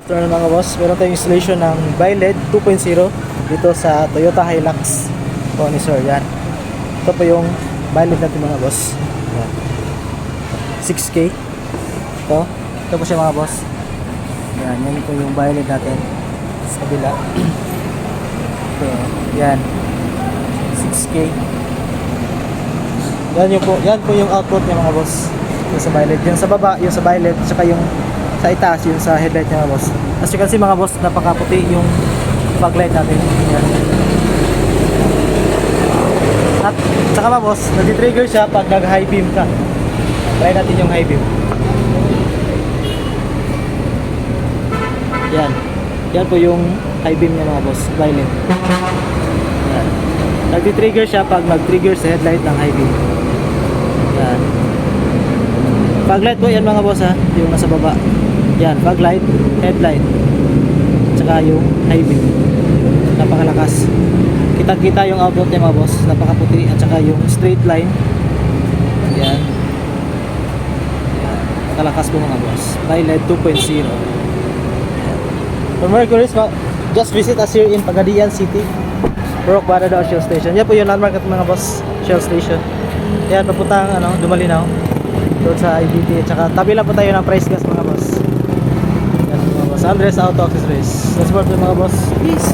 Afternoon mga boss, meron tayong installation ng BiLED 2.0 dito sa Toyota Hilux po ni Sir. Yan. Ito po yung BiLED natin mga boss. Yan. 6K. Ito po siya mga boss. Yan, yan po yung BiLED natin sa kabila. Ito, yan. 6K. Yan po yung output niya mga boss. Yung sa BiLED, yung sa baba, yung sa BiLED, saka yung sa itaas, yung sa headlight niya mga boss. As you can see mga boss, napakaputi yung fog light natin. Yan. At saka mga boss, nag-trigger siya pag nag-high beam ka. Try natin yung high beam. Yan. Yan po yung high beam niya mga boss, BiLED. Yan. Nag-trigger siya pag nag-trigger sa headlight ng high beam. Yan. Fog light po yan mga boss ha, yung nasa baba. Yan, fog light, headlight, tsaka yung high beam. Napakalakas. Kita-kita yung output niya mga boss, napakaputi. At saka yung straight line. Yan. Yan. Napakalakas po mga boss. BiLED 2.0. For more inquiries, just visit us here in Pagadian City, Purok Baradao Shell Station. Yan po yung landmark at mga boss, Shell Station. Yan, papuntang Dumalinaw doon sa IBT. At saka tabi lang po tayo ng price gas mga boss. Yan mga boss, Andres Auto Accessories. Let's support mga boss. Peace.